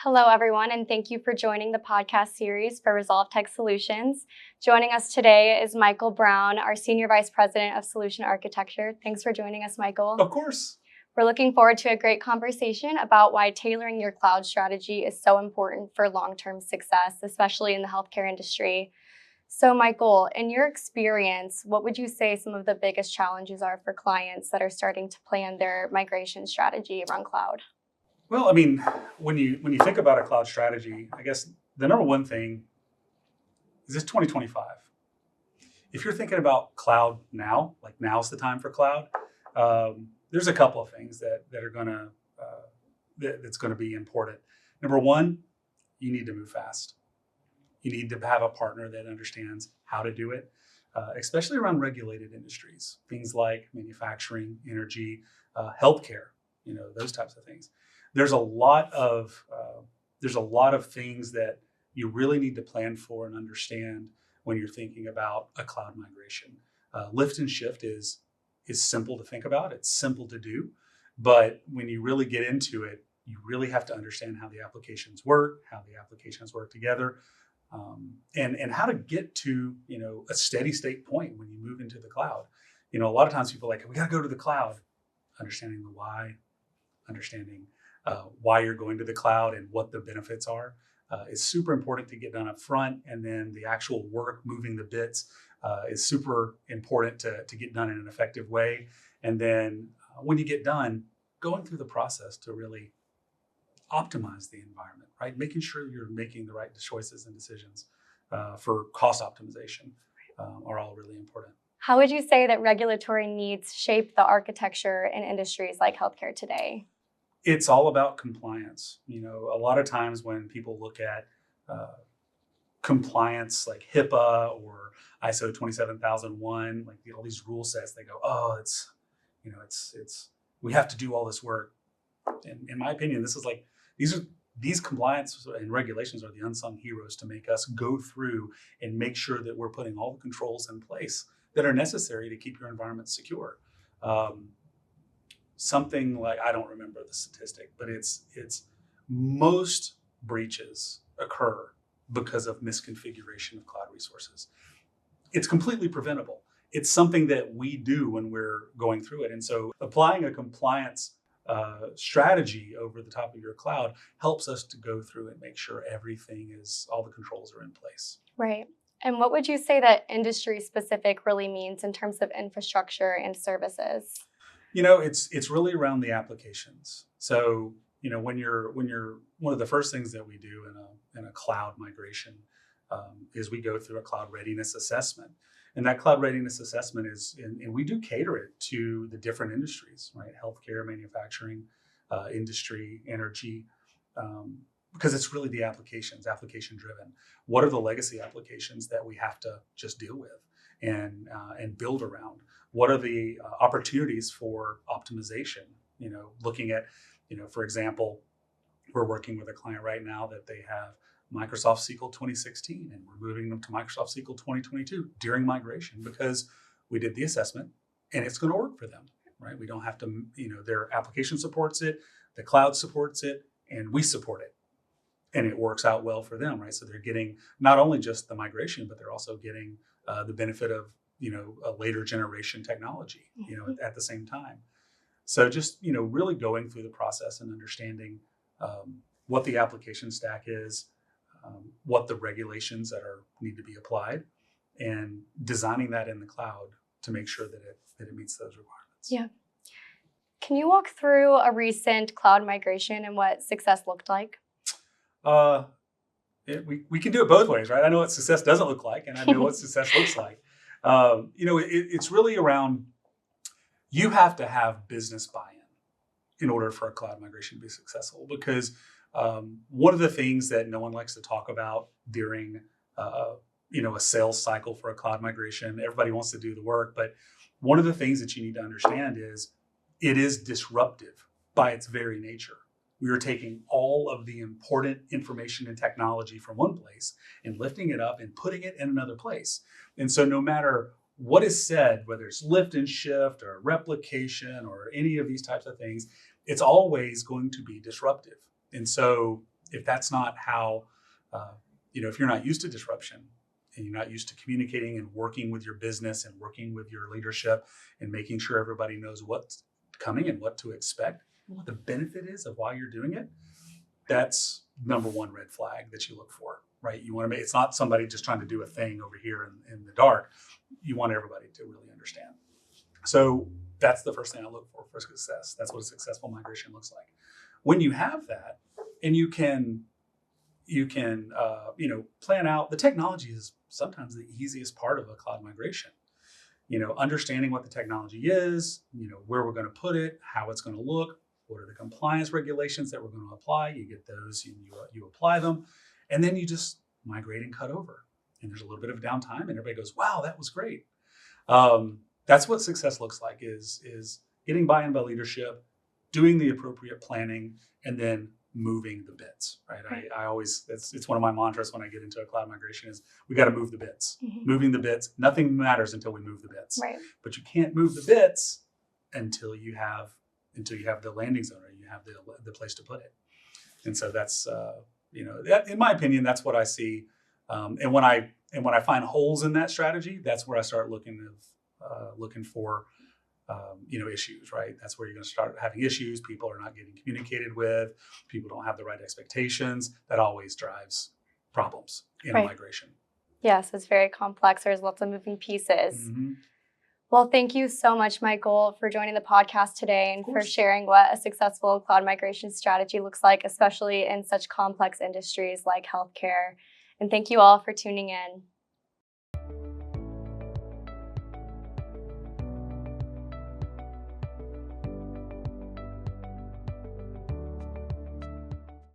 Hello, everyone, and thank you for joining the podcast series for Resolve Tech Solutions. Joining us today is Michael Brown, our Senior Vice President of Solution Architecture. Thanks for joining us, Michael. Of course. We're looking forward to a great conversation about why tailoring your cloud strategy is so important for long-term success, especially in the healthcare industry. So, Michael, in your experience, what would you say some of the biggest challenges are for clients that are starting to plan their migration strategy around cloud? Well, I mean, when you think about a cloud strategy, I guess the number one thing is this 2025. If you're thinking about cloud now, like now's the time for cloud, there's a couple of things that are gonna that's going to be important. Number one, you need to move fast. You need to have a partner that understands how to do it, especially around regulated industries, things like manufacturing, energy, healthcare. Those types of things. There's a lot of things that you really need to plan for and understand when you're thinking about a cloud migration. Lift and shift is simple to think about. It's simple to do, but when you really get into it, you really have to understand how the applications work together, and how to get to a steady state point when you move into the cloud. A lot of times people are like, we got to go to the cloud. Understanding the why, understanding why you're going to the cloud and what the benefits are is super important to get done up front. And then the actual work, moving the bits, is super important to get done in an effective way. And then when you get done, going through the process to really optimize the environment, right? Making sure you're making the right choices and decisions for cost optimization are all really important. How would you say that regulatory needs shape the architecture in industries like healthcare today? It's all about compliance. A lot of times when people look at compliance like HIPAA or ISO 27001, like all these rule sets, they go, oh, it's we have to do all this work. And in my opinion, this is like, these compliance and regulations are the unsung heroes to make us go through and make sure that we're putting all the controls in place that are necessary to keep your environment secure. Something like, I don't remember the statistic, but it's most breaches occur because of misconfiguration of cloud resources. It's completely preventable. It's something that we do when we're going through it. And so applying a compliance strategy over the top of your cloud helps us to go through and make sure all the controls are in place. Right. And what would you say that industry specific really means in terms of infrastructure and services? It's really around the applications. So, when you're one of the first things that we do in a cloud migration is we go through a cloud readiness assessment. And that cloud readiness assessment and we do cater it to the different industries, right? Healthcare, manufacturing, industry, energy, because it's really the application driven. What are the legacy applications that we have to just deal with and build around? What are the opportunities for optimization? Looking at, for example, we're working with a client right now that they have Microsoft SQL 2016, and we're moving them to Microsoft SQL 2022 during migration because we did the assessment and it's going to work for them, right? We don't have to, their application supports it, the cloud supports it, and we support it. And it works out well for them, right? So they're getting not only just the migration, but they're also getting the benefit of a later generation technology, at the same time. So just, really going through the process and understanding what the application stack is, what the regulations that need to be applied, and designing that in the cloud to make sure that it meets those requirements. Yeah. Can you walk through a recent cloud migration and what success looked like? We can do it both ways, right? I know what success doesn't look like, and I know what success looks like. It's really around, you have to have business buy-in in order for a cloud migration to be successful, because one of the things that no one likes to talk about during a sales cycle for a cloud migration, everybody wants to do the work, but one of the things that you need to understand is it is disruptive by its very nature. We are taking all of the important information and technology from one place and lifting it up and putting it in another place. And so no matter what is said, whether it's lift and shift or replication or any of these types of things, it's always going to be disruptive. And so if that's not how, if you're not used to disruption and you're not used to communicating and working with your business and working with your leadership and making sure everybody knows what's coming and what to expect, what the benefit is of why you're doing it, that's number one red flag that you look for, right? You want to make, it's not somebody just trying to do a thing over here in the dark. You want everybody to really understand. So that's the first thing I look for success. That's what a successful migration looks like. When you have that, and you can plan out, the technology is sometimes the easiest part of a cloud migration. Understanding what the technology is, where we're going to put it, how it's going to look, what are the compliance regulations that we're going to apply. You get those, and you apply them, and then you just migrate and cut over. And there's a little bit of downtime, and everybody goes, "Wow, that was great." That's what success looks like: is getting buy-in by leadership, doing the appropriate planning, and then moving the bits. Right? I always, it's one of my mantras when I get into a cloud migration is we got to move the bits. Mhm. Moving the bits, nothing matters until we move the bits. Right. But you can't move the bits until you have the landing zone, or you have the place to put it. And so that's that, in my opinion, that's what I see. And when I find holes in that strategy, that's where I start looking for issues. Right, that's where you're going to start having issues. People are not getting communicated with. People don't have the right expectations. That always drives problems in a migration. Yes, it's very complex. There's lots of moving pieces. Mm-hmm. Well, thank you so much, Michael, for joining the podcast today and for sharing what a successful cloud migration strategy looks like, especially in such complex industries like healthcare. And thank you all for tuning in.